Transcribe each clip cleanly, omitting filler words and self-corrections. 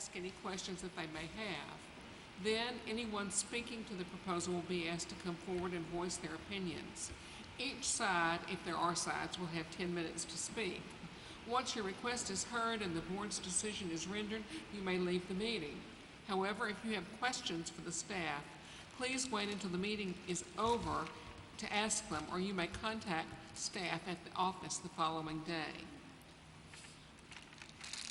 ask any questions that they may have. Then, anyone speaking to the proposal will be asked to come forward and voice their opinions. Each side, if there are sides, will have 10 minutes to speak. Once your request is heard and the board's decision is rendered, you may leave the meeting. However, if you have questions for the staff, please wait until the meeting is over to ask them, or you may contact staff at the office the following day.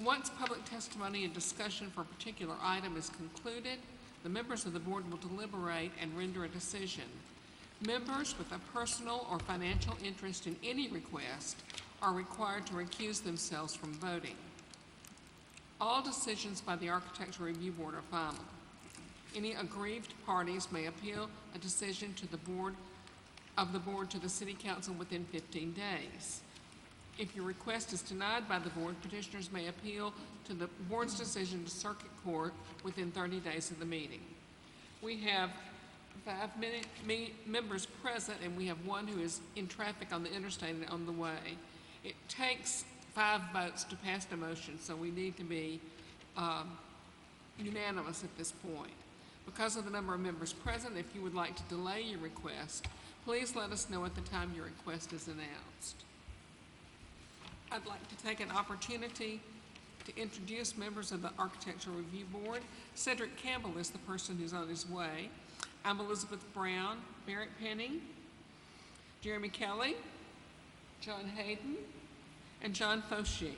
Once public testimony and discussion for a particular item is concluded, the members of the board will deliberate and render a decision. Members with a personal or financial interest in any request are required to recuse themselves from voting. All decisions by the Architectural Review Board are final. Any aggrieved parties may appeal a decision to the board to the City Council within 15 days. If your request is denied by the board, petitioners may appeal to the board's decision to circuit court within 30 days of the meeting. We have 5 members present, and we have one who is in traffic on the interstate and on the way. It takes 5 votes to pass the motion, so we need to be unanimous at this point. Because of the number of members present, if you would like to delay your request, please let us know at the time your request is announced. I'd like to take an opportunity to introduce members of the Architectural Review Board. Cedric Campbell is the person who's on his way. I'm Elizabeth Brown, Merrick Penny, Jeremy Kelly, John Hayden, and John Fauci.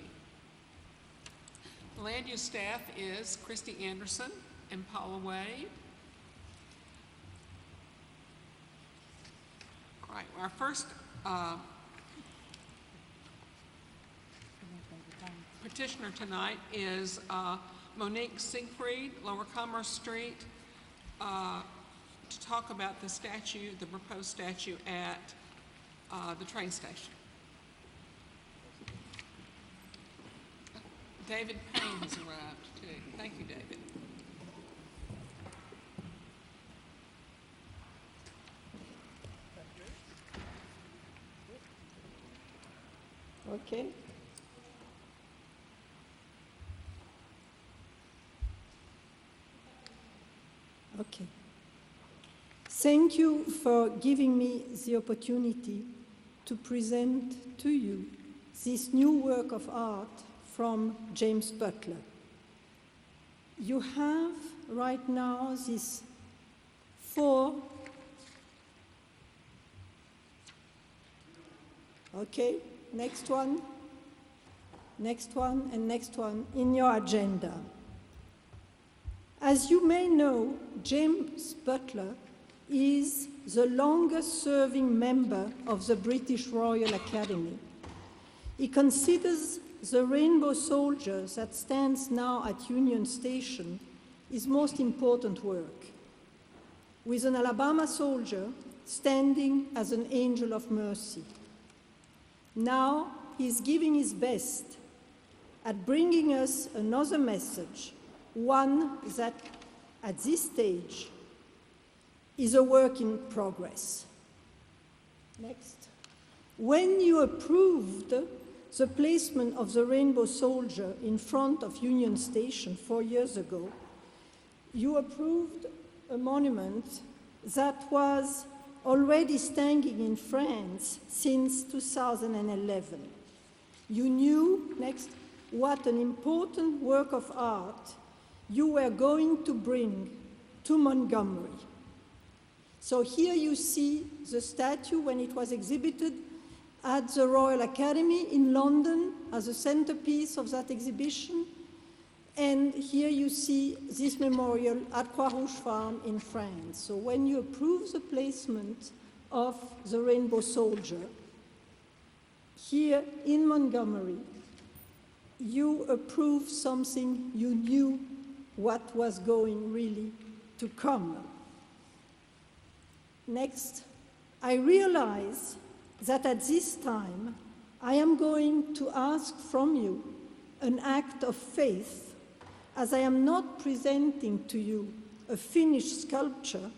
The land use staff is Christy Anderson and Paula Wade. All right, our first petitioner tonight is Monique Siegfried, Lower Commerce Street, to talk about the statue, the proposed statue at the train station. David Payne has arrived too. Thank you, David. Okay. Okay. Thank you for giving me the opportunity to present to you this new work of art from James Butler. You have right now these 4, okay, next one, and next one in your agenda. As you may know, James Butler is the longest-serving member of the British Royal Academy. He considers the Rainbow Soldier that stands now at Union Station his most important work, with an Alabama soldier standing as an angel of mercy. Now he's giving his best at bringing us another message, one that, at this stage, is a work in progress. Next. When you approved the placement of the Rainbow Soldier in front of Union Station 4 years ago, you approved a monument that was already standing in France since 2011. You knew, next, what an important work of art you were going to bring to Montgomery. So here you see the statue when it was exhibited at the Royal Academy in London as a centerpiece of that exhibition. And here you see this memorial at Croix-Rouge Farm in France. So when you approve the placement of the Rainbow Soldier here in Montgomery, you approve something you knew what was going really to come. Next, I realize that at this time, I am going to ask from you an act of faith, as I am not presenting to you a finished sculpture,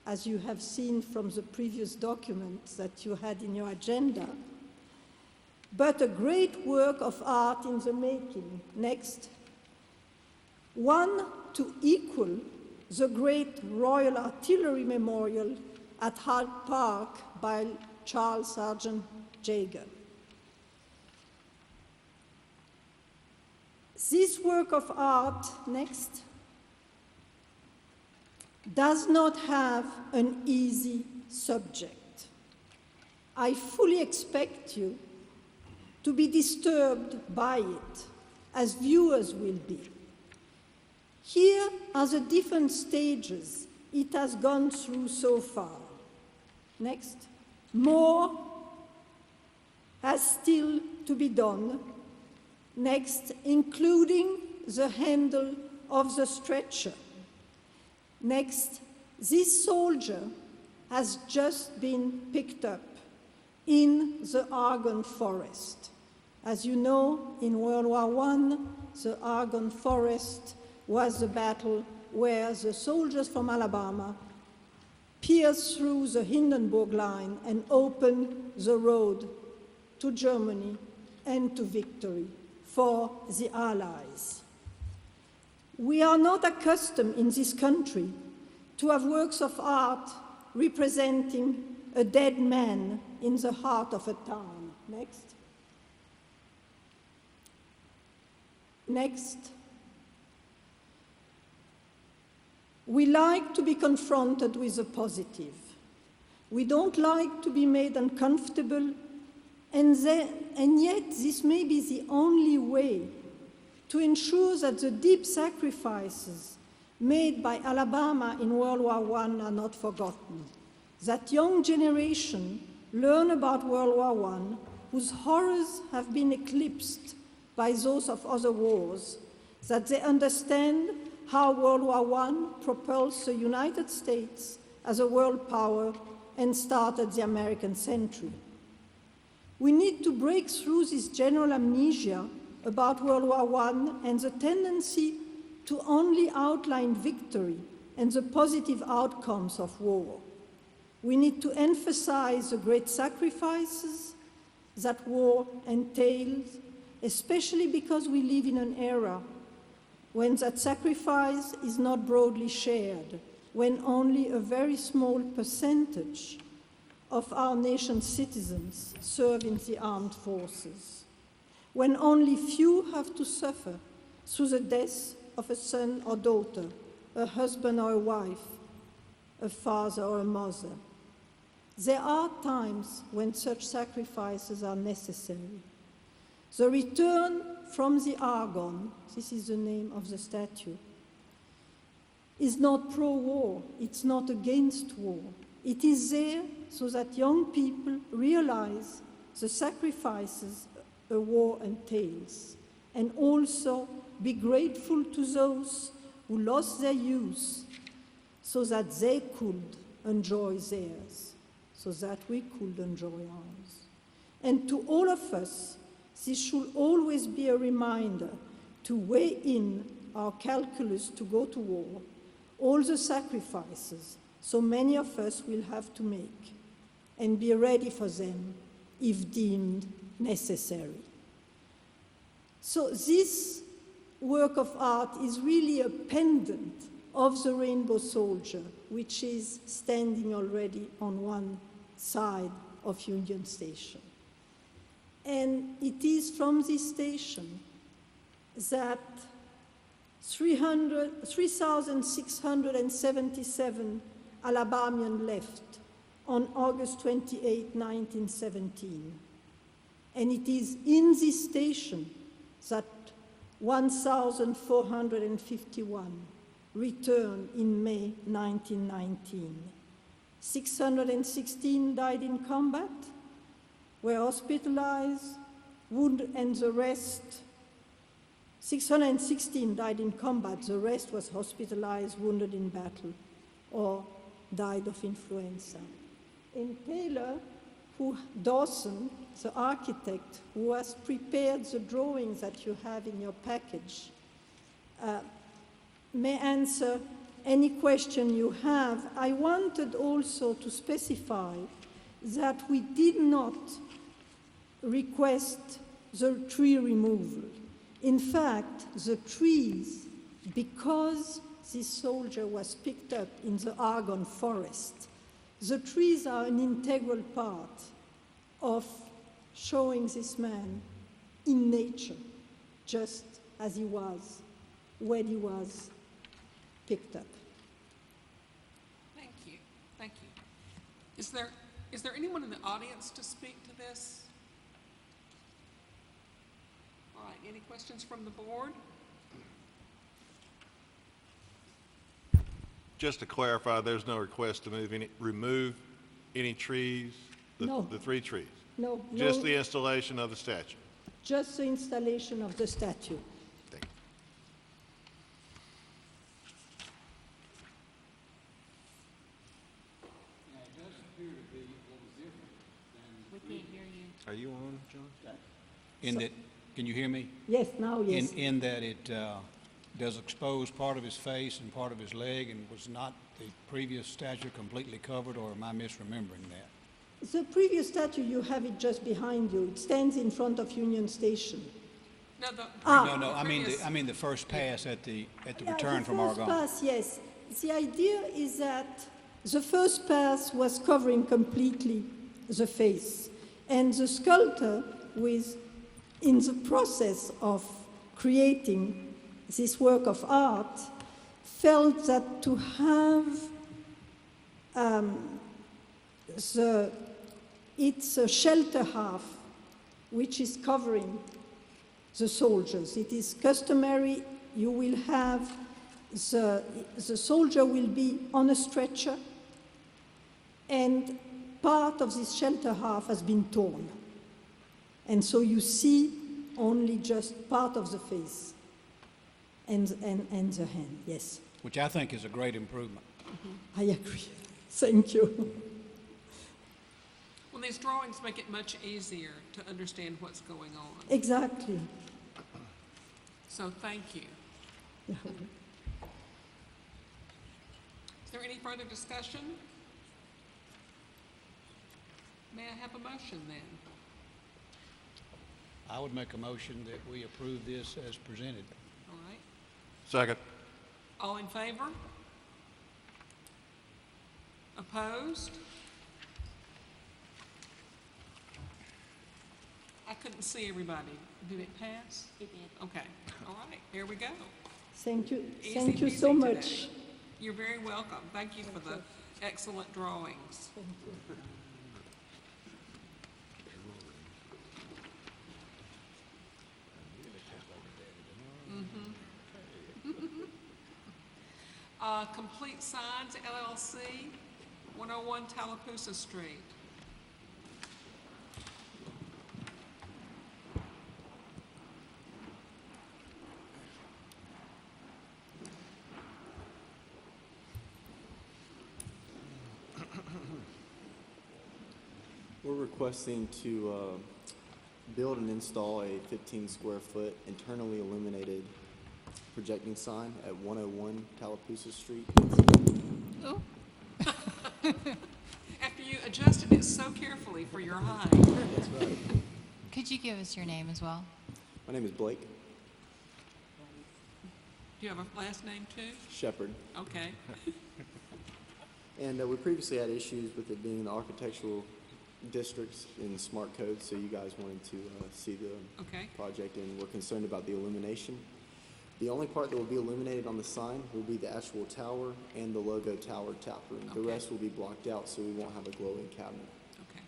as you have seen from the previous documents that you had in your agenda, but a great work of art in the making. Next. one to equal the great Royal Artillery Memorial at Hyde Park by Charles Sargent Jaeger. This work of art, next, does not have an easy subject. I fully expect you to be disturbed by it, as viewers will be. Here are the different stages it has gone through so far. Next. More has still to be done. Next, including the handle of the stretcher. Next, this soldier has just been picked up in the Argonne Forest. As you know, in World War I, the Argonne Forest was the battle where the soldiers from Alabama pierced through the Hindenburg Line and opened the road to Germany and to victory for the Allies. We are not accustomed in this country to have works of art representing a dead man in the heart of a town. Next. Next. We like to be confronted with the positive. We don't like to be made uncomfortable, and yet this may be the only way to ensure that the deep sacrifices made by Alabama in World War I are not forgotten. That young generation learn about World War I, whose horrors have been eclipsed by those of other wars, that they understand how World War I propelled the United States as a world power and started the American century. We need to break through this general amnesia about World War I and the tendency to only outline victory and the positive outcomes of war. We need to emphasize the great sacrifices that war entails, especially because we live in an era when that sacrifice is not broadly shared, when only a very small percentage of our nation's citizens serve in the armed forces, when only few have to suffer through the death of a son or daughter, a husband or a wife, a father or a mother. There are times when such sacrifices are necessary. The return from the Argonne, this is the name of the statue, is not pro-war, it's not against war. It is there so that young people realize the sacrifices a war entails, and also be grateful to those who lost their youth so that they could enjoy theirs, so that we could enjoy ours. And to all of us, this should always be a reminder to weigh in our calculus to go to war, all the sacrifices so many of us will have to make, and be ready for them if deemed necessary. So this work of art is really a pendant of the Rainbow Soldier, which is standing already on one side of Union Station. And it is from this station that 3,677 Alabamians left on August 28, 1917. And it is in this station that 1,451 returned in May 1919. 616 died in combat, were hospitalized, wounded, and the rest, 616 died in combat, the rest was hospitalized, wounded in battle, or died of influenza. And Taylor, Dawson, the architect who has prepared the drawings that you have in your package, may answer any question you have. I wanted also to specify that we did not request the tree removal. In fact, the trees because this soldier was picked up in the Argonne forest, the trees are an integral part of showing this man in nature, just as he was when he was picked up. Thank you, thank you. Is there anyone in the audience to speak to this? All right, any questions from the board? Just to clarify, there's no request to remove any trees? No. The 3 trees? No, Just no, the installation of the statue? just the installation of the statue. Thank you. Now, it does appear to be a little different than. We can't hear you. Are you on, John? In that, can you hear me? Yes, now, yes. In that it does expose part of his face and part of his leg, and was not the previous statue completely covered, or am I misremembering that? The previous statue, you have it just behind you. It stands in front of Union Station. No, the. No, I mean the first pass at the return from The first Argonne. pass, yes. The idea is that the first pass was covering completely the face, and the sculptor, in the process of creating this work of art, felt that to have it's a shelter half which is covering the soldiers. It is customary, you will have the soldier will be on a stretcher, and part of this shelter half has been torn. And so you see only just part of the face and the hand, yes. Which I think is a great improvement. I agree. Thank you. Well, these drawings make it much easier to understand what's going on. Exactly. So thank you. Yeah. Is there any further discussion? May I have a motion then? I would make a motion that we approve this as presented. All right. Second. All in favor? Opposed? I couldn't see everybody. Did it pass? It did. Okay. All right. Here we go. Thank you. Easy Thank you peasy so today. much. You're very welcome. Thank you for the excellent drawings. Thank you. Complete Signs LLC, 101 Tallapoosa Street. We're requesting to build and install a 15 square foot internally illuminated projecting sign at 101 Tallapoosa Street. Oh. After you adjusted it so carefully for your height. That's right. Could you give us your name as well? My name is Blake Do you have a last name too? Shepherd. Okay. And we previously had issues with it being in the architectural districts in smart code, so you guys wanted to see the Okay. project, and we're concerned about the illumination. The only part that will be illuminated on the sign will be the actual tower and the logo tower tap room. The Okay. rest will be blocked out, so we won't have a glowing cabinet. Okay.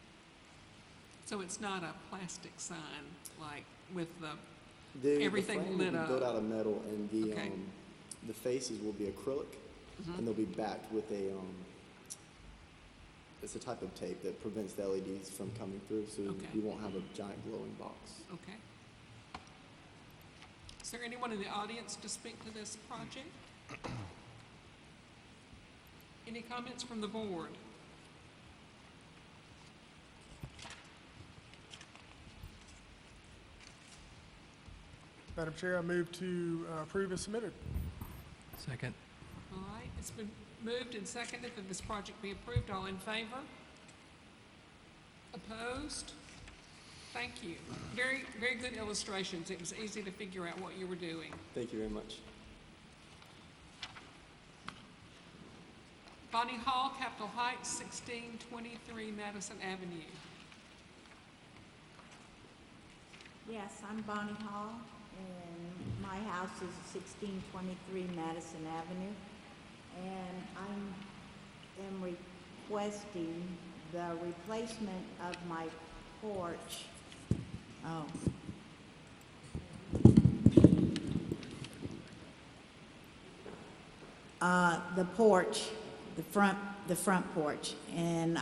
So it's not a plastic sign like with everything frame lit will up. be built out of metal, and Okay. the faces will be acrylic, and they'll be backed with it's a type of tape that prevents the LEDs from coming through, so Okay. you won't have a giant glowing box. Okay. Is there anyone in the audience to speak to this project? Any comments from the board? Madam Chair, I move to approve as submitted. Second. All right, it's been moved and seconded that this project be approved. All in favor? Opposed? Thank you. Very, very good illustrations. It was easy to figure out what you were doing. Thank you very much. Bonnie Hall, Capitol Heights, 1623 Madison Avenue. Yes, I'm Bonnie Hall, and my house is 1623 Madison Avenue, and I am requesting the replacement of my porch. Oh. The porch, the front porch, and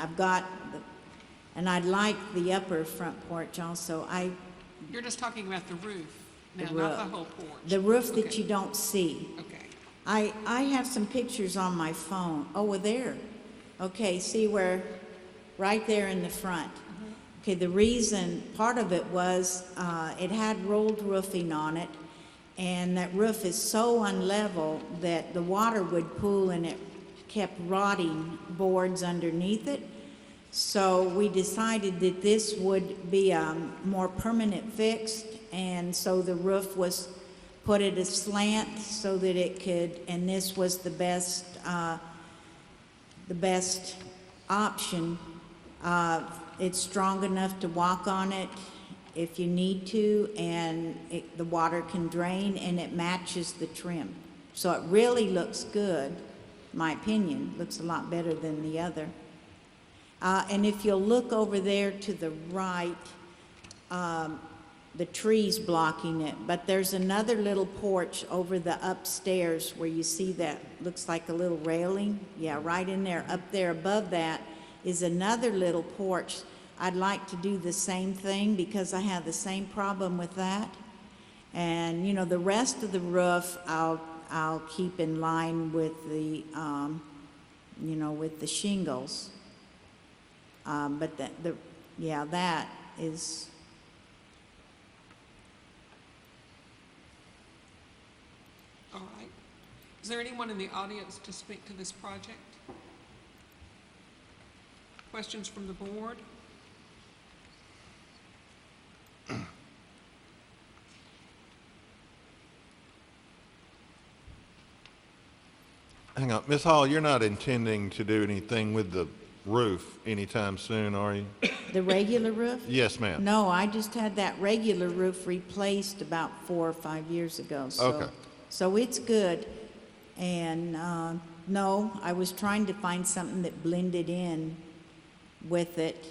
and I'd like the upper front porch also. You're just talking about the roof now, The not roof. the whole porch. The roof that Okay. you don't see. Okay. I have some pictures on my phone. Oh, well, there. Okay, see where, right there in the front. Okay, the reason, part of it was, it had rolled roofing on it, and that roof is so unlevel that the water would pool and it kept rotting boards underneath it. So we decided that this would be a more permanent fix, and so the roof was put at a slant so that it could, and this was the best option. It's strong enough to walk on it if you need to, and the water can drain, and it matches the trim. So it really looks good, my opinion. Looks a lot better than the other. And if you'll look over there to the right, the tree's blocking it, but there's another little porch over the upstairs where you see that looks like a little railing. Yeah, right in there. Up there above that is another little porch. I'd like to do the same thing because I have the same problem with that. And, you know, the rest of the roof, I'll keep in line with the, you know, with the shingles. But that is. All right. Is there anyone in the audience to speak to this project? Questions from the board? Hang on, Ms. Hall, you're not intending to do anything with the roof anytime soon, are you? The regular roof? Yes, ma'am. No, I just had that regular roof replaced about 4 or 5 years ago. Okay. So it's good. And no, I was trying to find something that blended in with it.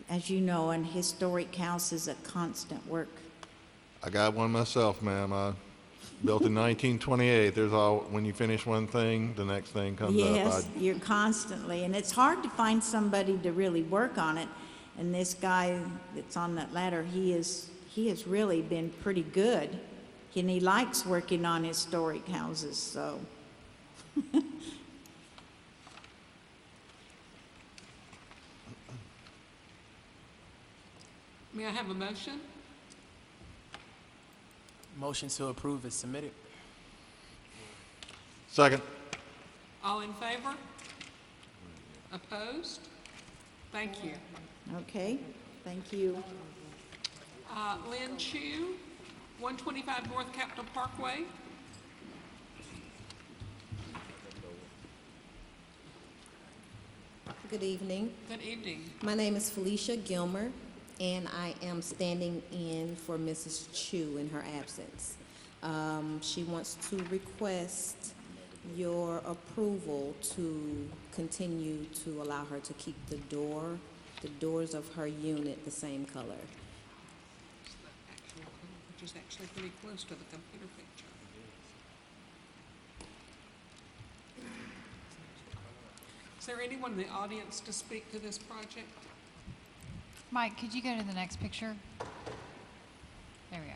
As you know, an historic house is a constant work. I got one myself, ma'am. I built in 1928. When you finish one thing, the next thing comes up. Yes, you're constantly, and it's hard to find somebody to really work on it. And this guy that's on that ladder, he has really been pretty good, and he likes working on historic houses. So, May I have a motion? Motion to approve is submitted. Second. All in favor? Opposed? Thank you. okay, thank you. Lynn Chu, 125 North Capitol Parkway. Good evening. Good evening. My name is Felicia Gilmer, and I am standing in for Mrs. Chu in her absence. She wants to request your approval to continue to allow her to keep the doors of her unit the same color. Which is actually pretty close to the computer picture. Is there anyone in the audience to speak to this project? Mike, could you go to the next picture? There we go.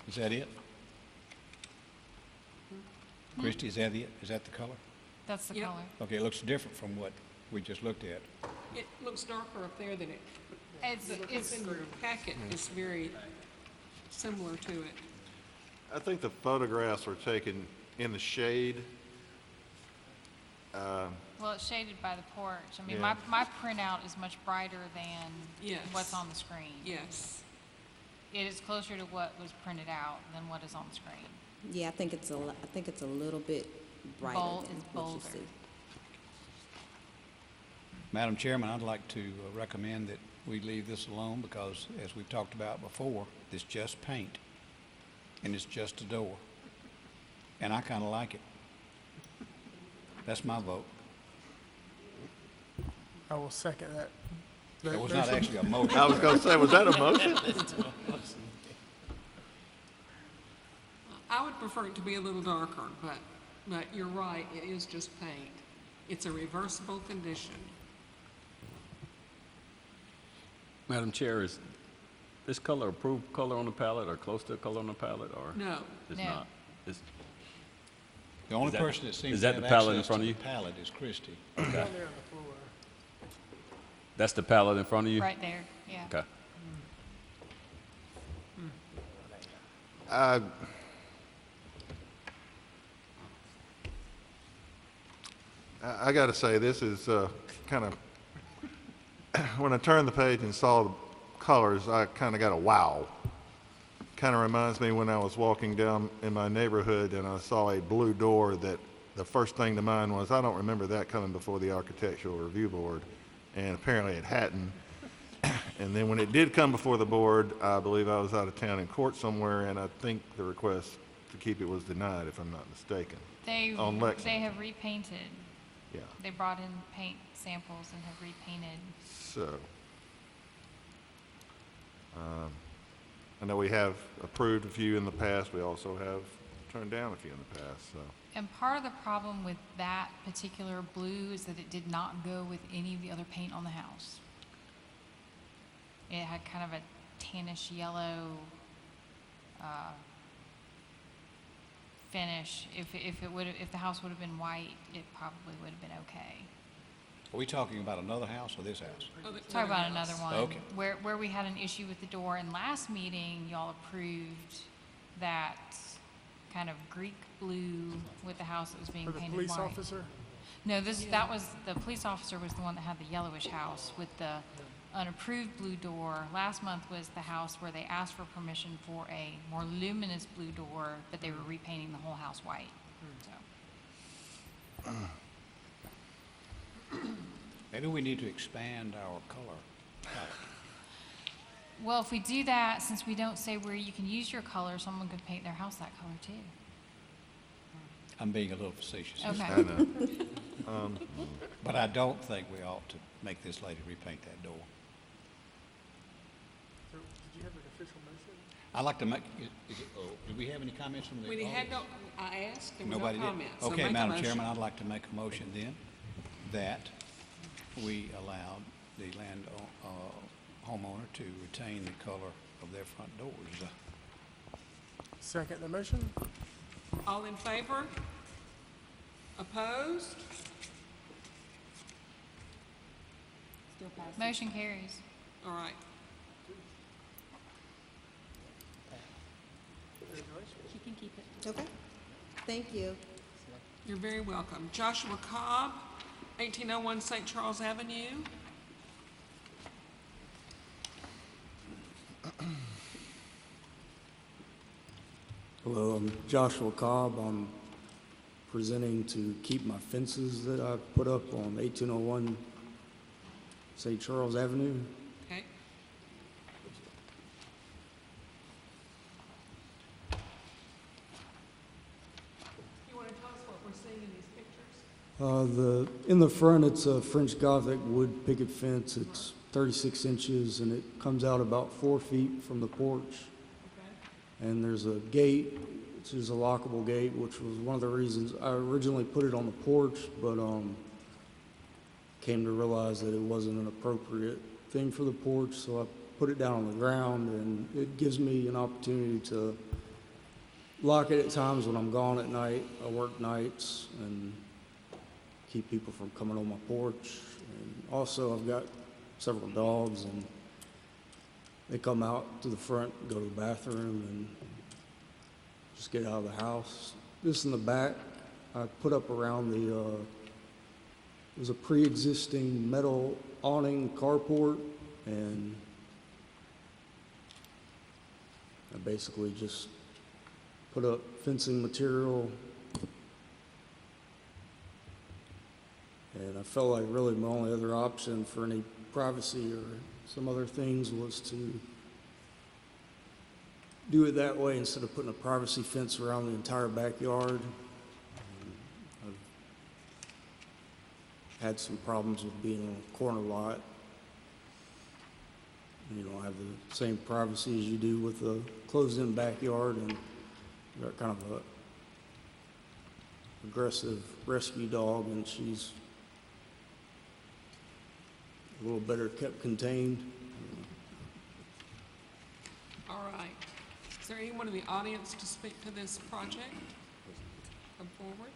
Is that it? Christie, is that it? Is that the color? That's the Yep. color. Okay, it looks different from what we just looked at. It looks darker up there than it. It's What's in your packet is very similar to it. I think the photographs were taken in the shade. Well, it's shaded by the porch. I mean, Yeah. my printout is much brighter than Yes. what's on the screen. Yes. It is closer to what was printed out than what is on the screen. Yeah, I think it's a little bit brighter Bold than is what you bolder. see. Madam Chairman, I'd like to recommend that we leave this alone because, as we've talked about before, it's just paint, and it's just a door. And I kind of like it. That's my vote. I will second that. It was not actually a motion. I was gonna say, was that a motion? I would prefer it to be a little darker, but you're right, it is just paint. It's a reversible condition. Madam Chair, is this color approved color on the palette or close to a color on the palette, or? No. It's No. not? It's, The only Is that- person that seems is to that have the palette in access front to of the you? palette is Christie. Down there on the floor. that's the palette in front of you? Right there, yeah. Okay. I gotta say, this is kind of, when I turned the page and saw the colors, I kind of got a wow. Kind of reminds me when I was walking down in my neighborhood and I saw a blue door that the first thing to mind was, I don't remember that coming before the Architectural Review Board, and apparently it hadn't. And then when it did come before the board, I believe I was out of town in court somewhere, and I think the request to keep it was denied, if I'm not mistaken. On Lexington. They have repainted. Yeah. They brought in paint samples and have repainted. So, I know we have approved a few in the past. We also have turned down a few in the past, so. And part of the problem with that particular blue is that it did not go with any of the other paint on the house. It had kind of a tannish yellow finish. If the house would have been white, it probably would have been okay. Are we talking about another house or this house? Talk about another one. Okay. Where we had an issue with the door, and last meeting, y'all approved that kind of Greek blue with the house that was being For the painted police white. officer? No, that was, the police officer was the one that had the yellowish house with the unapproved blue door. Last month was the house where they asked for permission for a more luminous blue door, but they were repainting the whole house white, so. Maybe we need to expand our color palette. Well, if we do that, since we don't say where you can use your color, someone could paint their house that color too. I'm being a little facetious. Okay. I know. But I don't think we ought to make this lady repaint that door. So, did you have an official motion? I'd like to make, do we have any comments from the We audience? had no, I asked, there were no Nobody did? comments. So Okay, make a Madam motion. Chairman, I'd like to make a motion then that we allow the homeowner to retain the color of their front doors. Second the motion? All in favor? Opposed? Motion carries. All right. Okay, thank you. You're very welcome. Joshua Cobb, 1801 St. Charles Avenue. Hello, I'm Joshua Cobb. I'm presenting to keep my fences that I put up on 1801 St. Charles Avenue. Okay. You want to tell us what we're seeing in these pictures? In the front, it's a French Gothic wood picket fence. It's 36 inches and it comes out about 4 feet from the porch. Okay. And there's a gate, which is a lockable gate, which was one of the reasons I originally put it on the porch, but came to realize that it wasn't an appropriate thing for the porch, so I put it down on the ground, and it gives me an opportunity to lock it at times when I'm gone at night. I work nights and keep people from coming on my porch. And also, I've got several dogs, and they come out to the front, go to the bathroom, and just get out of the house. This in the back, I put up around the was a pre-existing metal awning carport, and I basically just put up fencing material. And I felt like really my only other option for any privacy or some other things was to do it that way instead of putting a privacy fence around the entire backyard. I've had some problems with being on a corner lot. You don't have the same privacy as you do with a closed-in backyard, and you've got kind of a aggressive rescue dog, and she's a little better kept contained. All right. Is there anyone in the audience to speak to this project? Come forward.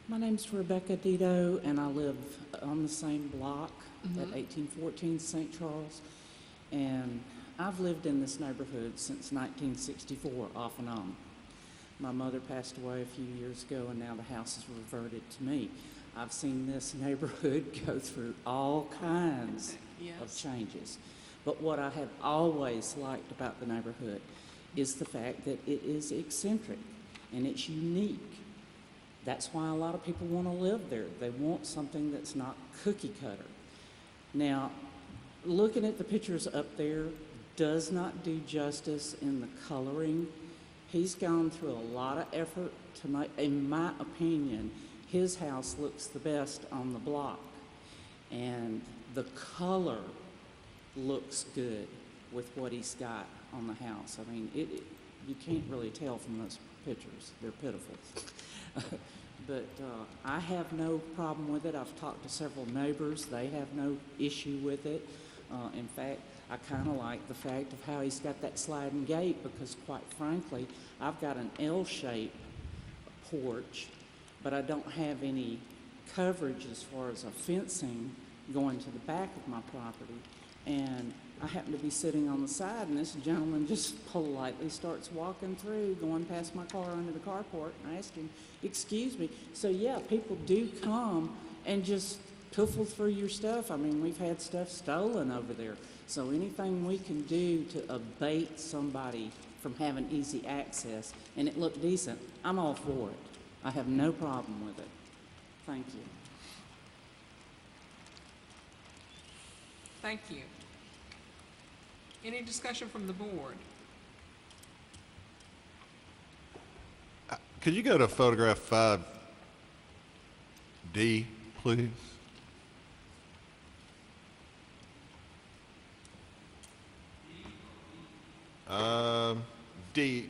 My name's Rebecca Dito, and I live on the same block at 1814 St. Charles. And I've lived in this neighborhood since 1964, off and on. My mother passed away a few years ago, and now the house has reverted to me. I've seen this neighborhood go through all kinds of changes. But what I have always liked about the neighborhood is the fact that it is eccentric and it's unique. That's why a lot of people want to live there. They want something that's not cookie cutter. Now, looking at the pictures up there does not do justice in the coloring. He's gone through a lot of effort to make, in my opinion, his house looks the best on the block. And the color looks good with what he's got on the house. I mean, you can't really tell from those pictures. They're pitiful. But I have no problem with it. I've talked to several neighbors. They have no issue with it. In fact, I kind of like the fact of how he's got that sliding gate because, quite frankly, I've got an L-shaped porch, but I don't have any coverage as far as a fencing going to the back of my property. And I happen to be sitting on the side, and this gentleman just politely starts walking through, going past my car under the carport, and I asked him, excuse me. So yeah, people do come and just piffle through your stuff. I mean, we've had stuff stolen over there. So anything we can do to abate somebody from having easy access, and it looked decent, I'm all for it. I have no problem with it. Thank you. Thank you. Any discussion from the board? Could you go to photograph 5D, please? D.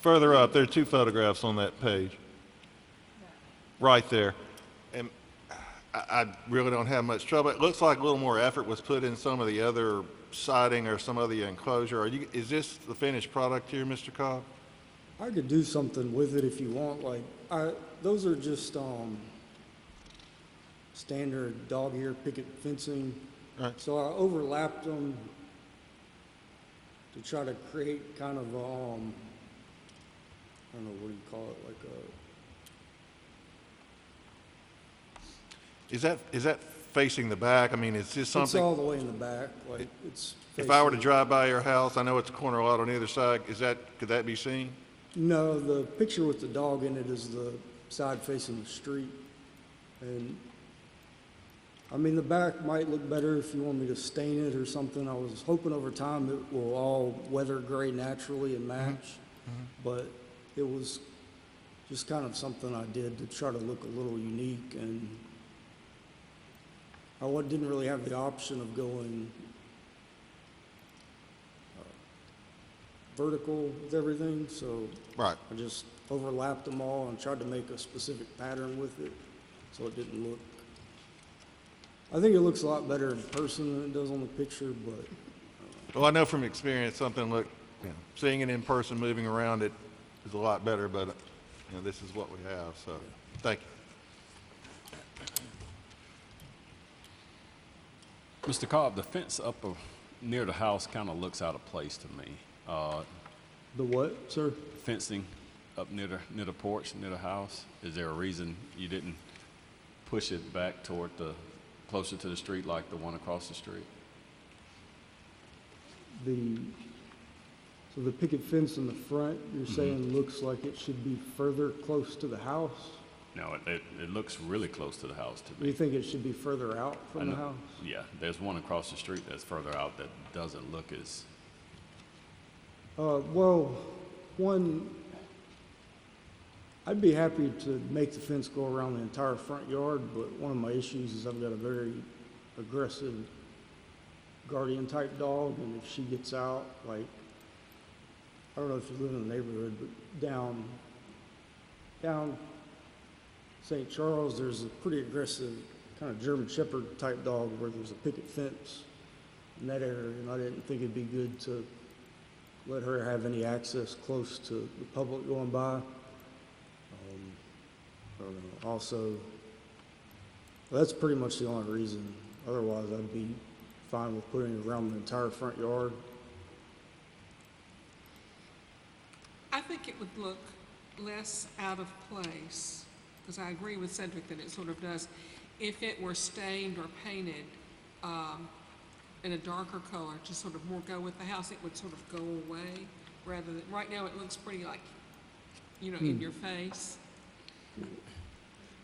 Further up, there are two photographs on that page. Right there. And I really don't have much trouble. It looks like a little more effort was put in some of the other siding or some of the enclosure. Is this the finished product here, Mr. Cobb? I could do something with it if you want. Like, those are just standard dog-ear picket fencing. Right. So I overlapped them to try to create kind of I don't know, what do you call it, like a... Is that facing the back? I mean, is this something? It's all the way in the back, like it's If I were to facing- drive by your house, I know it's a corner lot on the other side, could that be seen? No, the picture with the dog in it is the side facing the street. And, I mean, the back might look better if you want me to stain it or something. I was hoping over time it will all weather gray naturally and match. But it was just kind of something I did to try to look a little unique, and I didn't really have the option of going vertical with everything, so Right. I just overlapped them all and tried to make a specific pattern with it, so it didn't look... I think it looks a lot better in person than it does on the picture, but... Well, I know from experience, seeing it in person, moving around it is a lot better, but, this is what we have, so, thank you. Mr. Cobb, the fence up near the house kind of looks out of place to me. The what, sir? Fencing up near the porch, near the house? Is there a reason you didn't push it back toward closer to the street like the one across the street? So the picket fence in the front, you're saying looks like it should be further close to the house? No, it looks really close to the house to Do you me. think it should be further out I from the know- house? Yeah, there's one across the street that's further out that doesn't look as, Well, one, I'd be happy to make the fence go around the entire front yard, but one of my issues is I've got a very aggressive guardian type dog, and if she gets out, like, I don't know if you live in the neighborhood, but down St. Charles, there's a pretty aggressive kind of German Shepherd type dog where there's a picket fence in that area, and I didn't think it'd be good to let her have any access close to the public going by. I don't know. Also, that's pretty much the only reason. Otherwise, I'd be fine with putting it around the entire front yard. I think it would look less out of place, because I agree with Cedric that it sort of does. If it were stained or painted in a darker color to sort of more go with the house, it would sort of go away rather than, right now it looks pretty like, in your face.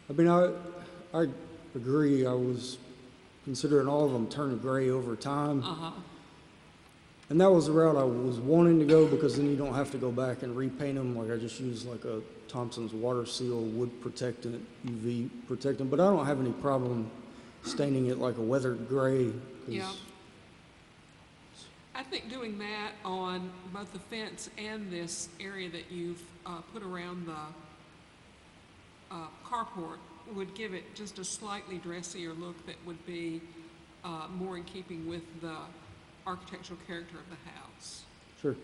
I mean, I agree. I was considering all of them turn gray over time. And that was the route I was wanting to go, because then you don't have to go back and repaint them. Like, I just use like a Thompson's water seal, wood protectant, UV protectant. But I don't have any problem staining it like a weathered gray. Yeah. I think doing that on both the fence and this area that you've put around the carport would give it just a slightly dressier look that would be more in keeping with the architectural character of the house. Sure.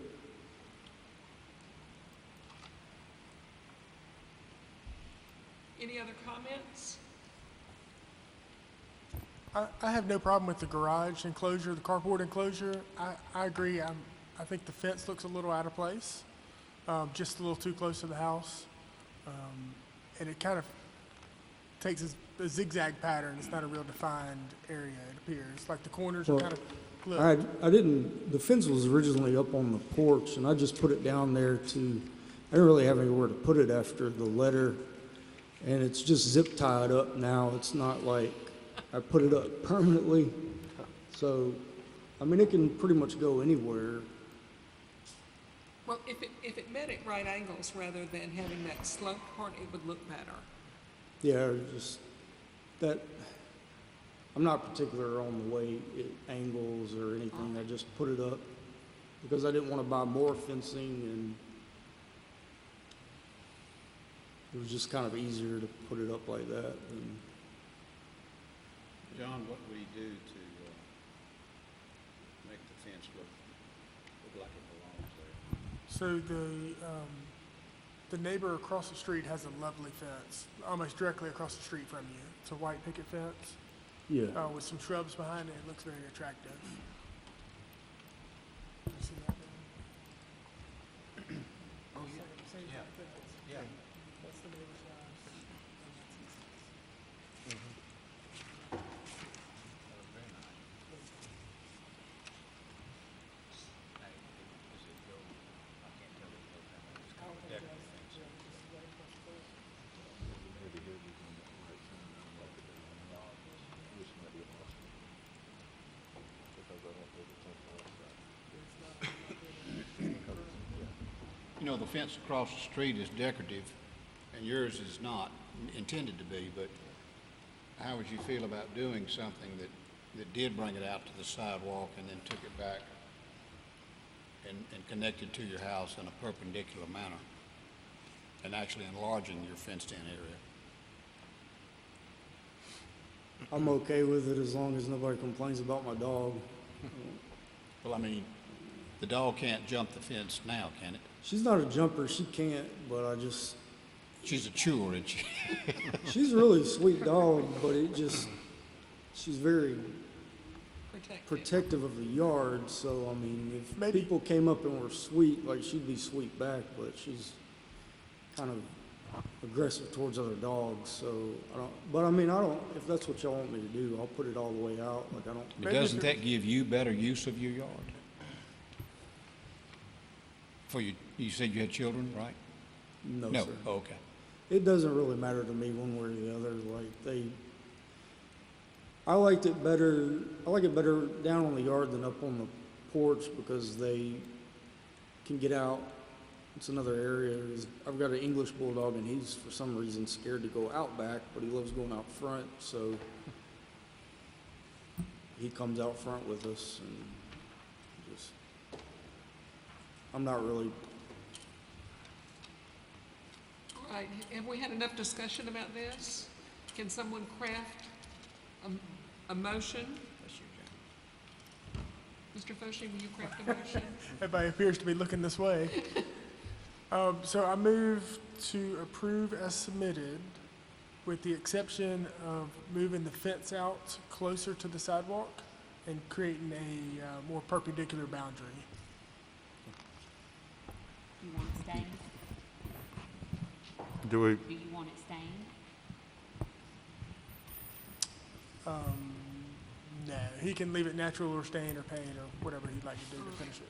Any other comments? I have no problem with the garage enclosure, the carport enclosure. I agree. I think the fence looks a little out of place, just a little too close to the house. And it kind of takes a zigzag pattern. It's not a real defined area, it appears. Like the corners are kind of flipped. the fence was originally up on the porch, and I just put it down there I didn't really have anywhere to put it after the letter, and it's just zip tied up now. It's not like I put it up permanently. So, I mean, it can pretty much go anywhere. Well, if it met at right angles rather than having that sloped part, it would look better. Yeah, just that, I'm not particular on the way it angles or anything. I just put it up because I didn't want to buy more fencing, and it was just kind of easier to put it up like that. And John, what would he do to make the fence look like it belongs there? So the neighbor across the street has a lovely fence, almost directly across the street from you. It's a white picket fence. yeah, With some shrubs behind it. It looks very attractive. You see that there? Oh, yeah. Same Yeah. fence. Yeah. That's the neighbor's house. You know, the fence across the street is decorative, and yours is not intended to be, but how would you feel about doing something that did bring it out to the sidewalk and then took it back and connected to your house in a perpendicular manner, and actually enlarging your fenced-in area? I'm okay with it as long as nobody complains about my dog. Well, I mean, the dog can't jump the fence now, can it? She's not a jumper, she can't, but She's a chewer, isn't she? she's a really sweet dog, but she's very protective of the yard, so, I mean, if Maybe- people came up and were sweet, like, she'd be sweet back, but she's kind of aggressive towards other dogs, so I don't, if that's what y'all want me to do, I'll put it all the way out, like, I don't. But doesn't that give you better use of your yard? You said you had children, right? No, No, sir. oh, okay. It doesn't really matter to me one way or the other, I like it better down on the yard than up on the porch because they can get out. It's another area. I've got an English bulldog and he's for some reason scared to go out back, but he loves going out front, so he comes out front with us and just, I'm not really. All right, have we had enough discussion about this? Can someone craft a motion? Mr. Foshy, will you craft a motion? Everybody appears to be looking this way. So I move to approve as submitted with the exception of moving the fence out closer to the sidewalk and creating a more perpendicular boundary. You want it stained? Do we, Do you want it stained? No, he can leave it natural or stain or paint or whatever he'd like to do to finish it.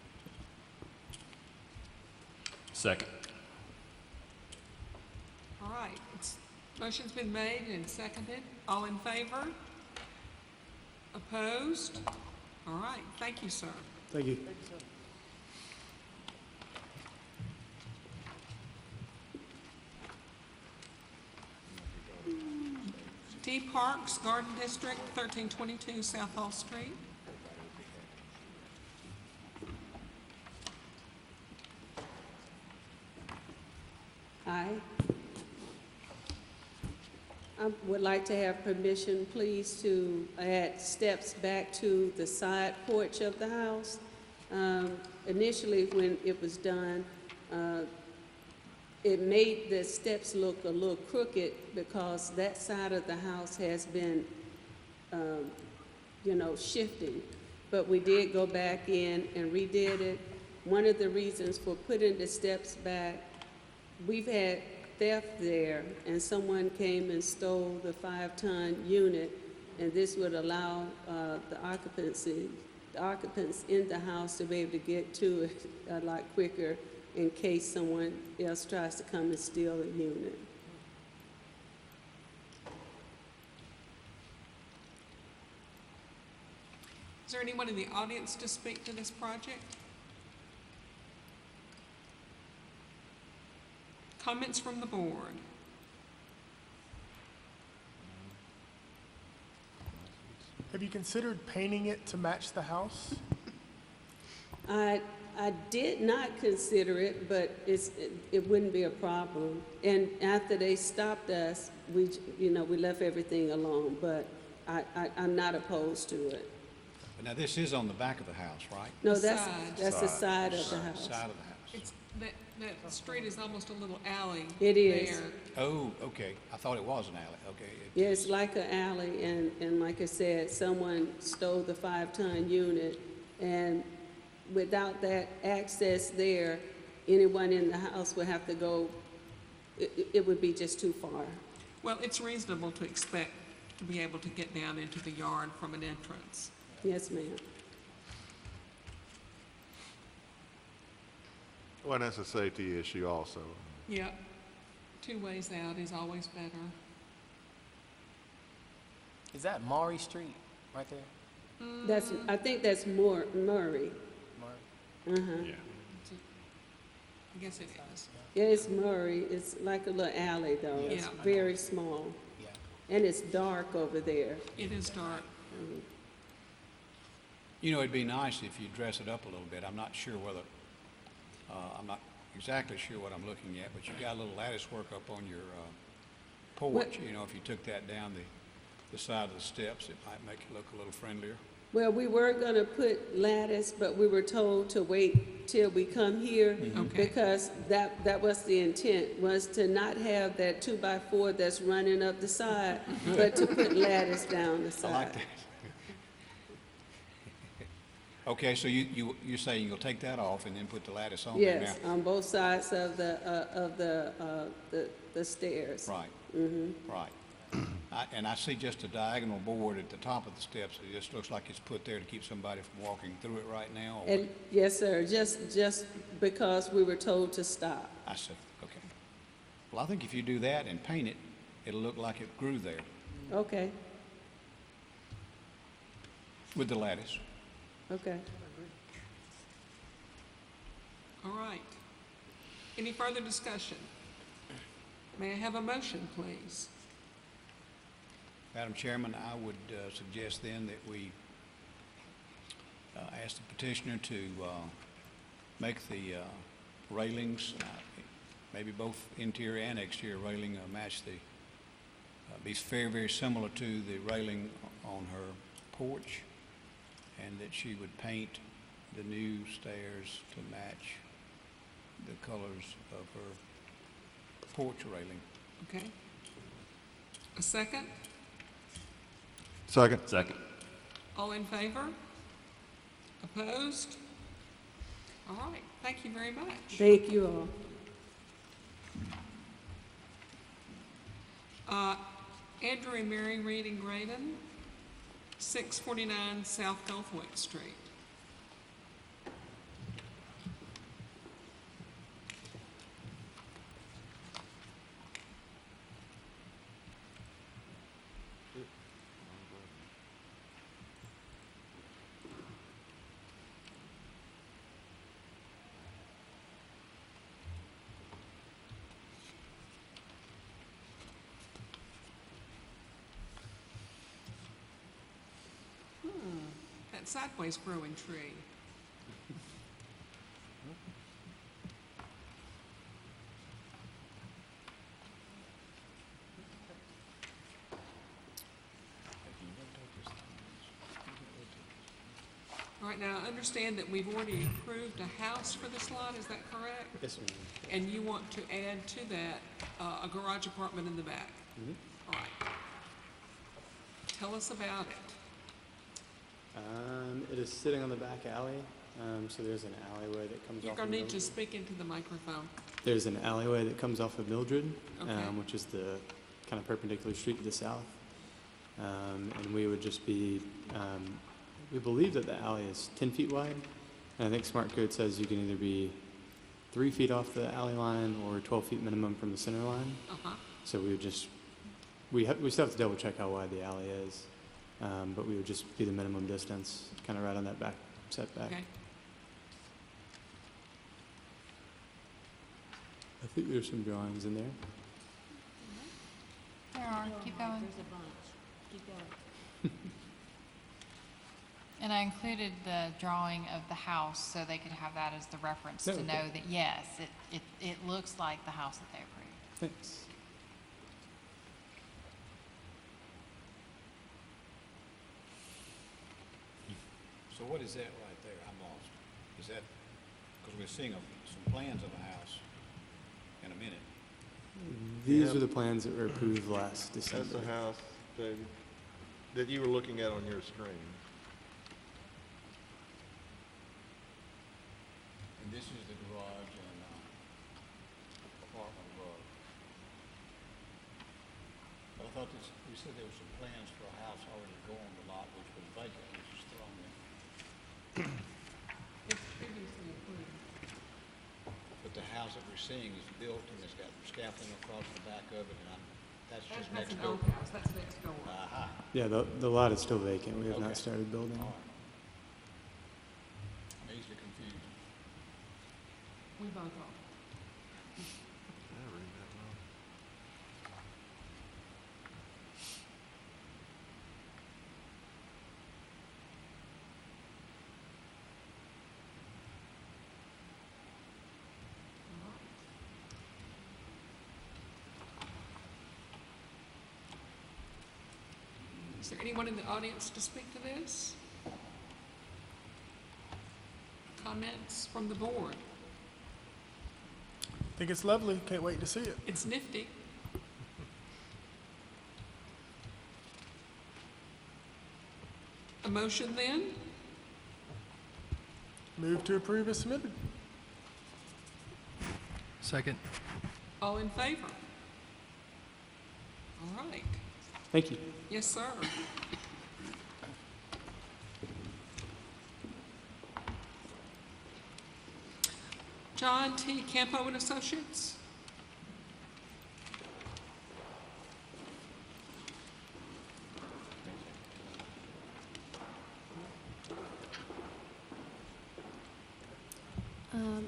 Second. All right, motion's been made and seconded. All in favor? Opposed? All right, thank you, sir. Thank you. D Parks Garden District, 1322 South Hall Street. Hi. I would like to have permission, please, to add steps back to the side porch of the house. Initially, when it was done, it made the steps look a little crooked because that side of the house has been, shifting. But we did go back in and redid it. One of the reasons for putting the steps back, we've had theft there, and someone came and stole the 5-ton unit, and this would allow the occupants in the house to be able to get to it a lot quicker in case someone else tries to come and steal a unit. Is there anyone in the audience to speak to this project? Comments from the board? Have you considered painting it to match the house? I did not consider it, but it wouldn't be a problem. And after they stopped us, we left everything alone, but I'm not opposed to it. But now, this is on the back of the house, right? No, that's the side of the house. Side of the house. It's, that street is almost a little alley. It is. There. Oh, okay. I thought it was an alley. Okay. Yeah, it's like an alley, and like I said, someone stole the 5-ton unit, and without that access there, anyone in the house would have to go, it would be just too far. Well, it's reasonable to expect to be able to get down into the yard from an entrance. Yes, ma'am. well, that's a safety issue also. Yep. 2 ways out is always better. Is that Maury Street right there? I think that's Murray. Maury. Uh-huh. Yeah. I guess it is. Yeah, it's Murray. It's like a little alley, though. It's Yeah. very small. Yeah. And it's dark over there. It is dark. You know, it'd be nice if you dress it up a little bit. I'm not sure whether, I'm not exactly sure what I'm looking at, but you got a little lattice work up on your porch. What- You know, if you took that down the side of the steps, it might make it look a little friendlier. Well, we were gonna put lattice, but we were told to wait till we come here. Okay. Because that was the intent, was to not have that 2x4 that's running up the side, but to put lattice down the I side. like that. Okay, so you're saying you'll take that off and then put the lattice on there now? Yes, on both sides of the stairs. Right. Right. And I see just a diagonal board at the top of the steps. It just looks like it's put there to keep somebody from walking through it right now? Or And, yes, sir, just because we were told to stop. I see, okay. Well, I think if you do that and paint it, it'll look like it grew there Okay, with the lattice. okay. All right. Any further discussion? May I have a motion, please? Madam Chairman, I would suggest then that we ask the petitioner to make the railings, maybe both interior and exterior railing, match the, be very, very similar to the railing on her porch, and that she would paint the new stairs to match the colors of her porch railing. Okay. A second? Second. Second. All in favor? Opposed? All right, thank you very much. Thank you all. Andrew and Mary Reed and Graydon, 649 South Gulfwick Street. That sideways growing tree. All right, now I understand that we've already approved a house for this lot, is that correct? Yes, ma'am. And you want to add to that a garage apartment in the back? All right. Tell us about it. It is sitting on the back alley, so there's an alleyway that comes You're off going of to need to Mildred. speak into the microphone. There's an alleyway that comes off of Mildred, Okay. which is the kind of perpendicular street to the south. And we would just be, we believe that the alley is 10 feet wide. And I think Smart Code says you can either be 3 feet off the alley line or 12 feet minimum from the center line. Uh-huh. So we would just, we still have to double check how wide the alley is. But we would just be the minimum distance, kind of right on that back setback. Okay. I think there's some drawings in there. There are, keep going. There's a bunch. Keep going. And I included the drawing of the house so they could have that as the reference to Okay. know that, yes, it looks like the house that they approved. Thanks. So what is that right there? I'm lost. Is that, because we're seeing some plans of a house in a minute. These Yep. are the plans that were approved last December. That's the house, David, that you were looking at on your screen. And this is the garage and apartment above. But I thought this, we said there were some plans for a house already to go on the lot, which was vacant, which is thrown in. It's previously approved. But the house that we're seeing is built and it's got scaffolding across the back of it, and that's just That's next an door. old house, that's next door. Aha. Yeah, the lot is still vacant. We have Okay. not started building. All right. I'm easily confused. We both are. Is there anyone in the audience to speak to this? Comments from the board? I think it's lovely. Can't wait to see it. It's nifty. A motion then? Move to approve as submitted. Second. All in favor? All right. Thank you. Yes, sir. John T. Campo and Associates.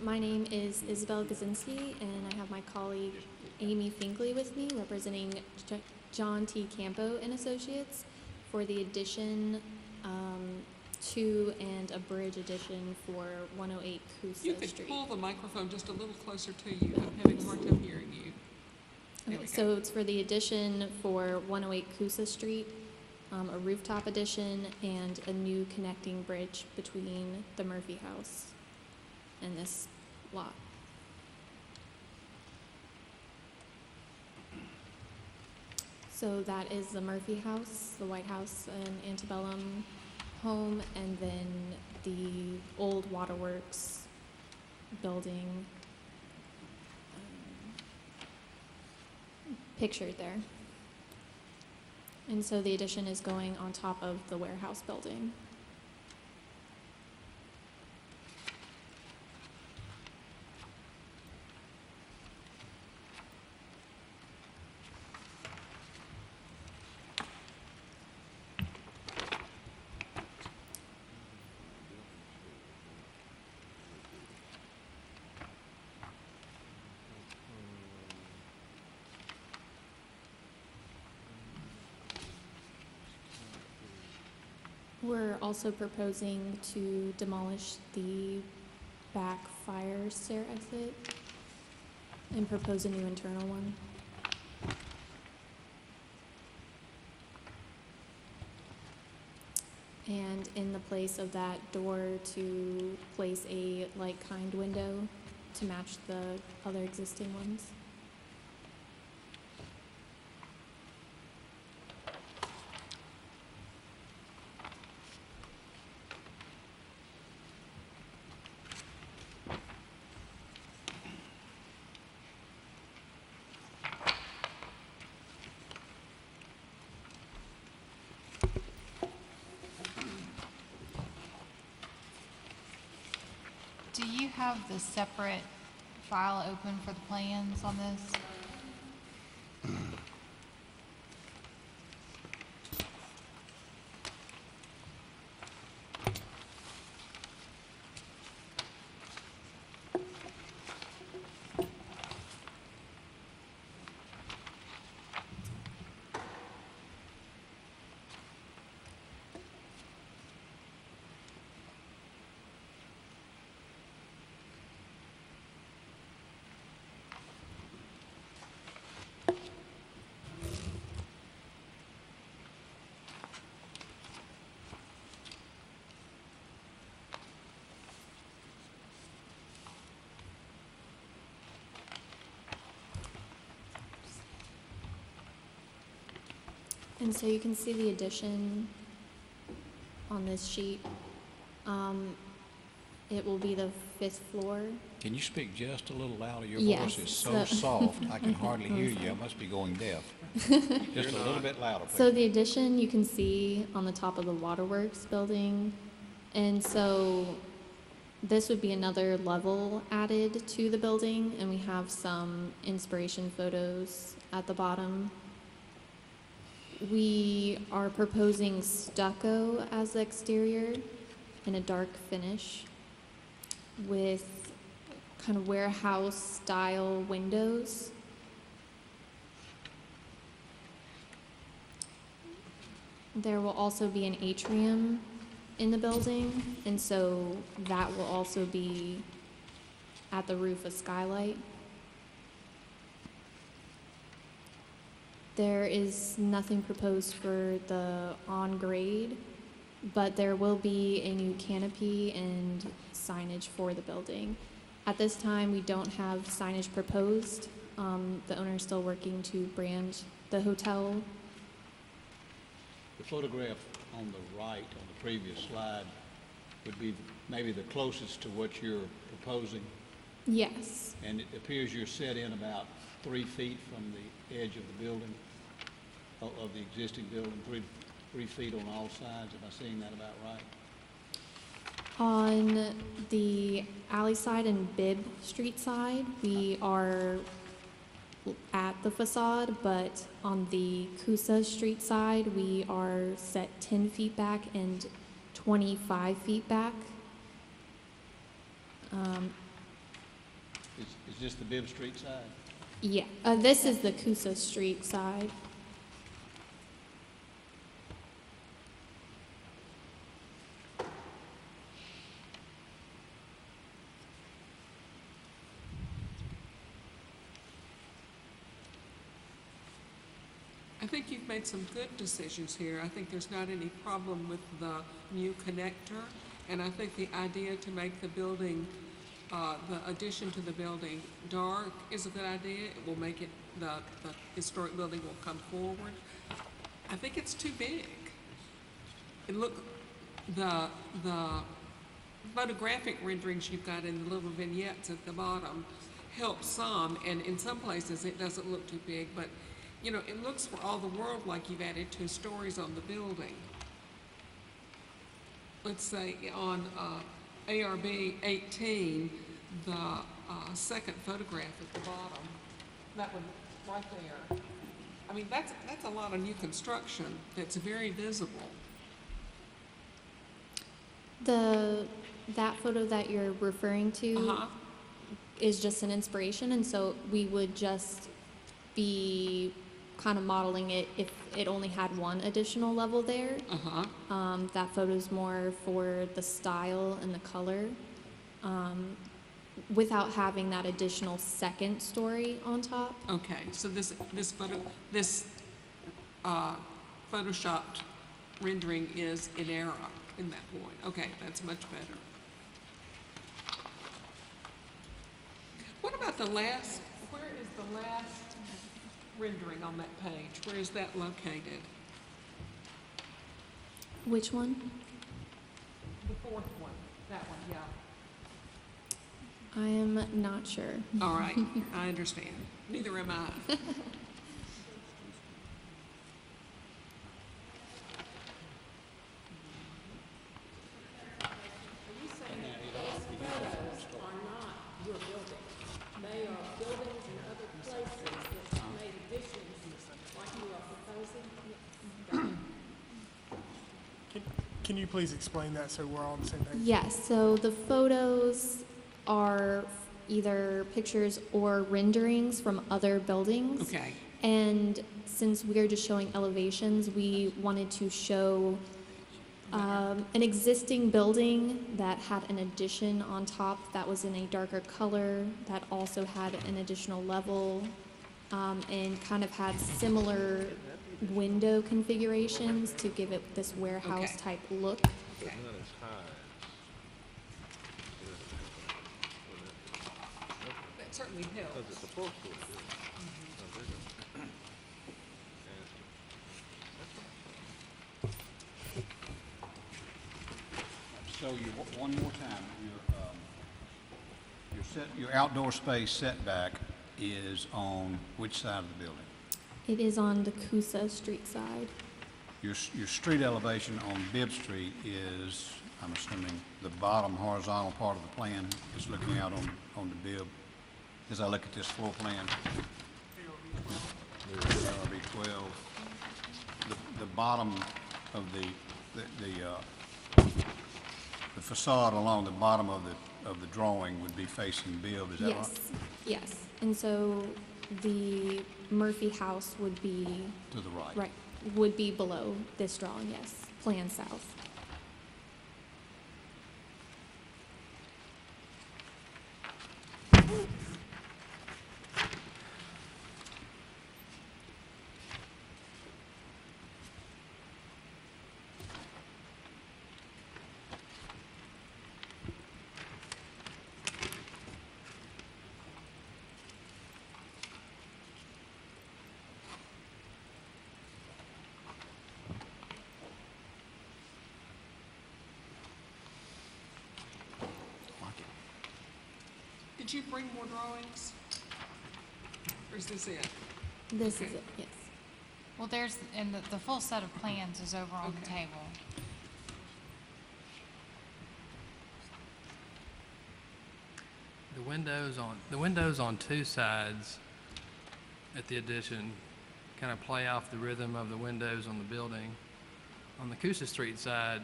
My name is Isabel Gazinski, and I have my colleague Amy Finkley with me, representing John T. Campo and Associates for the addition to and a bridge addition for 108 Coosa You could Street. pull the microphone just a little closer to you. I'm having a hard time hearing you. There Okay, we so it's for the addition for 108 Coosa Street, a rooftop addition, and a new connecting bridge between the Murphy House and this lot. So that is the Murphy House, the White House, an antebellum home, and then the old Waterworks building pictured there. And so the addition is going on top of the warehouse building. We're also proposing to demolish the back fire stair exit and propose a new internal one. And in the place of that door, to place a like-kind window to match the other existing ones. Do you have the separate file open for the plans on this? And so you can see the addition on this sheet. It will be the 5th floor. Can you speak just a little louder? Your Yes, voice is so soft, I can hardly hear you. I must be going deaf. Just a little bit louder, please. So the addition you can see on the top of the Waterworks building. And so this would be another level added to the building, and we have some inspiration photos at the bottom. We are proposing stucco as the exterior in a dark finish with kind of warehouse style windows. There will also be an atrium in the building, and so that will also be at the roof, a skylight. There is nothing proposed for the on-grade, but there will be a new canopy and signage for the building. At this time, we don't have signage proposed. The owner is still working to brand the hotel. The photograph on the right, on the previous slide, would be maybe the closest to what you're proposing. Yes. And it appears you're set in about 3 feet from the edge of the building, of the existing building, 3 feet on all sides. Am I seeing that about right? On the alley side and Bibb Street side, we are at the facade, but on the Coosa Street side, we are set 10 feet back and 25 feet back. Is this the Bibb Street side? Yeah, this is the Coosa Street side. I think you've made some good decisions here. I think there's not any problem with the new connector, and I think the idea to make the building, the addition to the building dark is a good idea. It will make it, the historic building will come forward. I think it's too big. And look, the photographic renderings you've got in the little vignettes at the bottom help some, and in some places it doesn't look too big, but you know, it looks for all the world like you've added 2 stories on the building. Let's say on ARB 18, the second photograph at the bottom, that one right there. I mean, that's a lot of new construction that's very visible. That photo that you're referring to is just an inspiration, and so we would just be kind of modeling it if it only had one additional level there. That photo's more for the style and the color, without having that additional second story on top. Okay, so this photoshopped rendering is in error in that point. Okay, that's much better. What about the last, where is the last rendering on that page? Where is that located? Which one? The fourth one, that one, yeah. I am not sure. All right, I understand. Neither am I. Can you please explain that so we're all on the same page? Yes, so the photos are either pictures or renderings from other buildings. Okay. And since we are just showing elevations, we wanted to show an existing building that had an addition on top that was in a darker color, that also had an additional level, and kind of had similar window configurations to give it this warehouse type look. Okay. That certainly helps. So one more time, your outdoor space setback is on which side of the building? It is on the Coosa Street side. Your street elevation on Bibb Street is, I'm assuming, the bottom horizontal part of the plan is looking out on the Bibb. As I look at this floor plan, ARB 12, the bottom of the facade along the bottom of the drawing would be facing Bibb. Is that right? Yes, yes. And so the Murphy house would be To the right. right, would be below this drawing, yes, plan south. Did you bring more drawings? Or is this it? This Okay. is it, yes. Well, there's, and the full set of plans is over on the Okay. table. The windows on two sides at the addition kind of play off the rhythm of the windows on the building. On the Coosa Street side,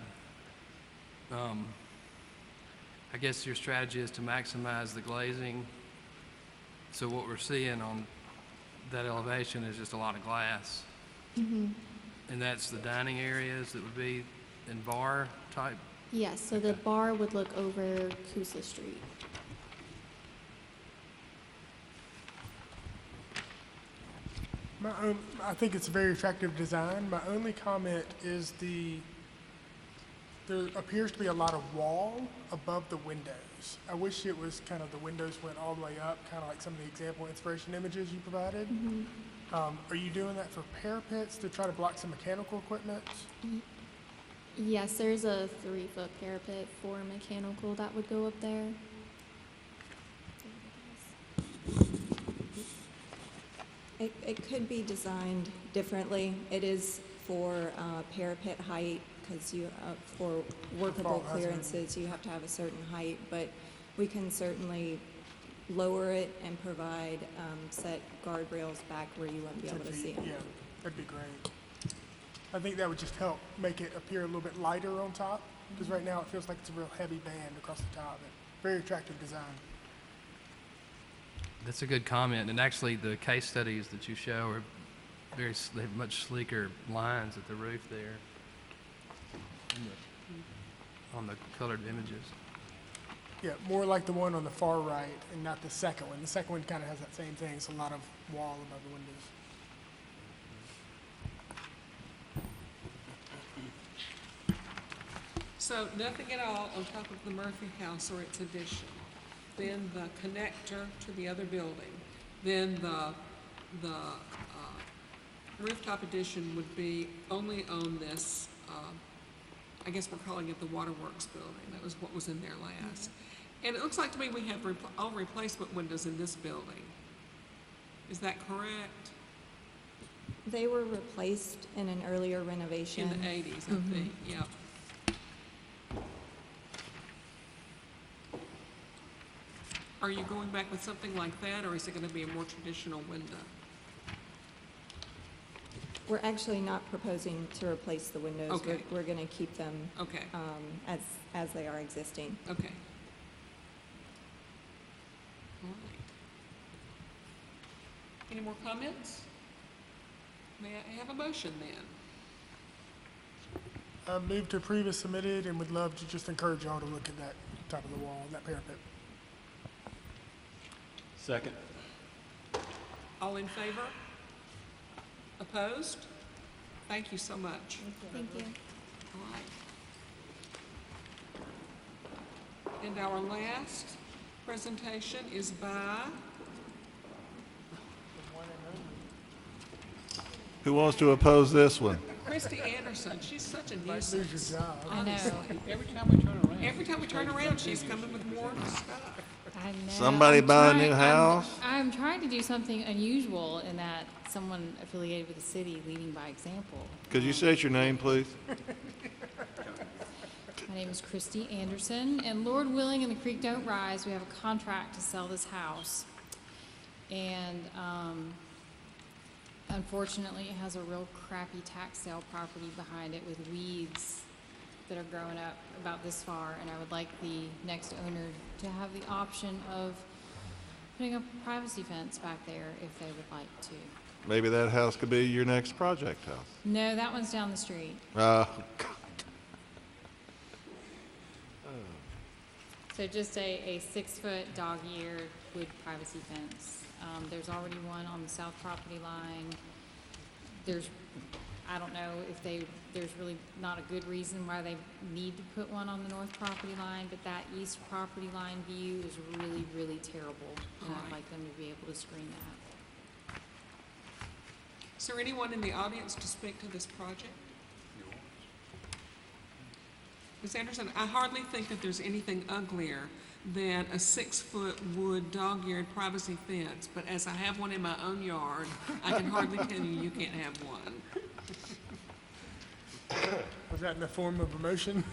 I guess your strategy is to maximize the glazing. So what we're seeing on that elevation is just a lot of glass. Mhm. And that's the dining areas that would be in bar type. Yes, so the bar would look over Coosa Street. I think it's a very attractive design. My only comment is there appears to be a lot of wall above the windows. I wish it was kind of the windows went all the way up, kind of like some of the example inspiration images you provided. Are you doing that for parapets to try to block some mechanical equipment? Yes, there's a 3-foot parapet for mechanical that would go up there. It could be designed differently. It is for parapet height, because for workable Fall hazard. clearances, you have to have a certain height, but we can certainly lower it and provide set guardrails back where you wouldn't be able to see them. Yeah, that'd be great. I think that would just help make it appear a little bit lighter on top, because right now it feels like it's a real heavy band across the top. Very attractive design. That's a good comment, and actually the case studies that you show are they have much sleeker lines at the roof there on the colored images. Yeah, more like the one on the far right and not the second one. The second one kind of has that same thing. It's a lot of wall above the windows. So nothing at all on top of the Murphy house or its addition. Then the connector to the other building. Then the rooftop addition would be only on this, I guess we're calling it the Waterworks building. That was what was in there last. And it looks like to me we have all replacement windows in this building. Is that correct? They were replaced in an earlier renovation. In the 80s, I think, yeah. Are you going back with something like that, or is it going to be a more traditional window? We're actually not proposing to replace the windows. Okay. We're going to keep them Okay. As they are existing. Okay. All right. Any more comments? May I have a motion then? I move to approve as submitted and would love to just encourage y'all to look at that top of the wall, that parapet. Second. All in favor? Opposed? Thank you so much. Thank you. All right. And our last presentation is by, Who wants to oppose this one? Christy Anderson. She's such a Might lose your nuisance. job. I know. Every time we turn around. Every time we turn around, she's coming with more stuff. I know. Somebody I'm buy a trying- new house? I'm trying to do something unusual in that someone affiliated with the city leading by example. Could you state your name, please? My name is Christy Anderson, and Lord willing and the creek don't rise, we have a contract to sell this house. And unfortunately, it has a real crappy tax sale property behind it with weeds that are growing up about this far, and I would like the next owner to have the option of putting a privacy fence back there if they would like to. Maybe that house could be your next project house. No, that one's down the street. God. So just a 6-foot dog-eared wood privacy fence. There's already one on the south property line. I don't know if there's really not a good reason why they need to put one on the north property line, but that east property line view is really, really terrible. And I'd like them to be able to screen that. Is there anyone in the audience to speak to this project? Ms. Anderson, I hardly think that there's anything uglier than a 6-foot wood dog-eared privacy fence, but as I have one in my own yard, I can hardly tell you you can't have one. Was that in the form of a motion?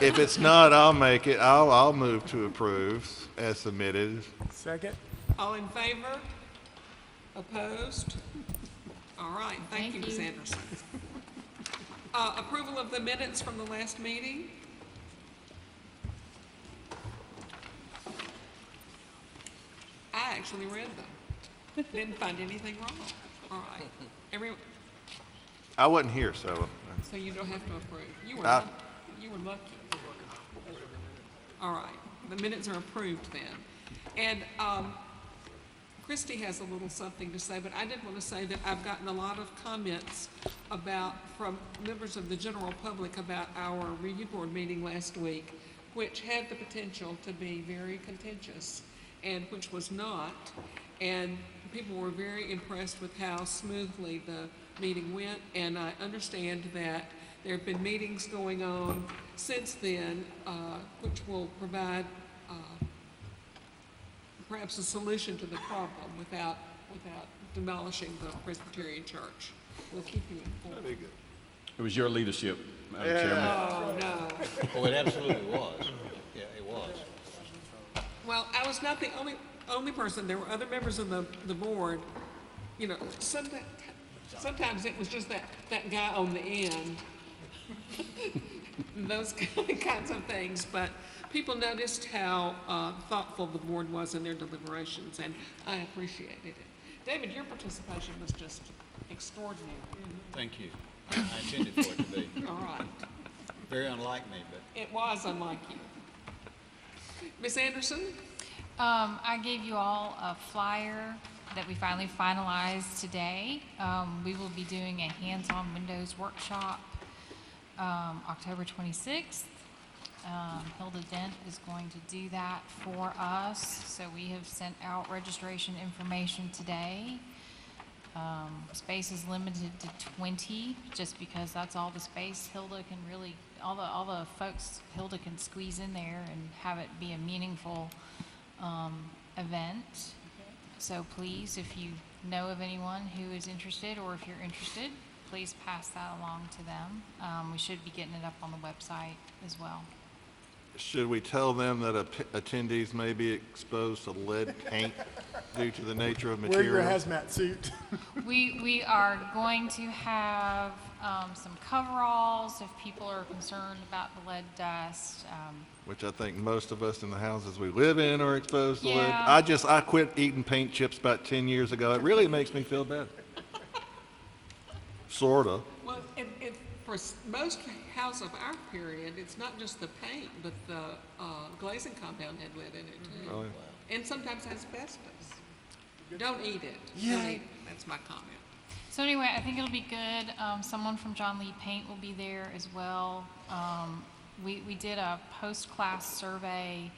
If it's not, I'll make it. I'll move to approve as submitted. Second? All in favor? Opposed? All right, thank you, Ms. Anderson. Approval of the minutes from the last meeting? I actually read them. Didn't find anything wrong. All right. I wasn't here, so. So you don't have to approve. You were lucky. All right, the minutes are approved then. And Christy has a little something to say, but I did want to say that I've gotten a lot of comments from members of the general public about our review board meeting last week, which had the potential to be very contentious and which was not. And people were very impressed with how smoothly the meeting went, and I understand that there have been meetings going on since then, which will provide perhaps a solution to the problem without demolishing the Presbyterian Church. We'll keep you informed. It was your leadership, Madam Chairman. Oh, no. Oh, it absolutely was. Yeah, it was. Well, I was not the only person. There were other members of the board. You know, sometimes it was just that guy on the end. Those kinds of things. But people noticed how thoughtful the board was in their deliberations, and I appreciated it. David, your participation was just extraordinary. Thank you. I intended for it to be. All right. Very unlike me, but. It was unlike you. Ms. Anderson? I gave you all a flyer that we finally finalized today. We will be doing a hands-on Windows workshop October 26th. Hilda Dent is going to do that for us. So we have sent out registration information today. Space is limited to 20, just because that's all the space Hilda can really, all the folks Hilda can squeeze in there and have it be a meaningful event. So please, if you know of anyone who is interested, or if you're interested, please pass that along to them. We should be getting it up on the website as well. Should we tell them that attendees may be exposed to lead paint due to the nature of material? Wear your hazmat suit. We are going to have some coveralls if people are concerned about the lead dust. Which I think most of us in the houses we live in are exposed to lead. Yeah. I quit eating paint chips about 10 years ago. It really makes me feel better. Sorta. Well, for most houses of our period, it's not just the paint, but the glazing compound had lead in it too. Oh, yeah. And sometimes asbestos. Don't eat it. Yeah. Don't eat it. That's my comment. So anyway, I think it'll be good. Someone from John Lee Paint will be there as well. We did a post-class survey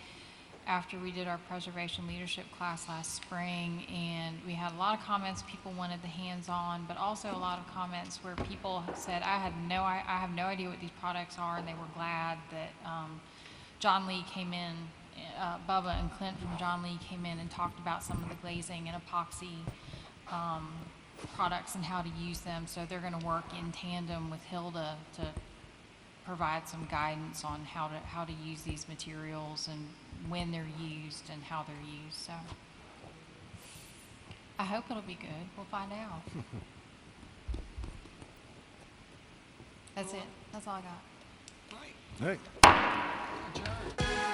after we did our preservation leadership class last spring, and we had a lot of comments. People wanted the hands-on, but also a lot of comments where people said, I have no idea what these products are, and they were glad that John Lee came in, Bubba and Clint from John Lee came in and talked about some of the glazing and epoxy products and how to use them. So they're going to work in tandem with Hilda to provide some guidance on how to use these materials and when they're used and how they're used. So I hope it'll be good. We'll find out. That's it. That's all I got. Right. Hey. Adjourned.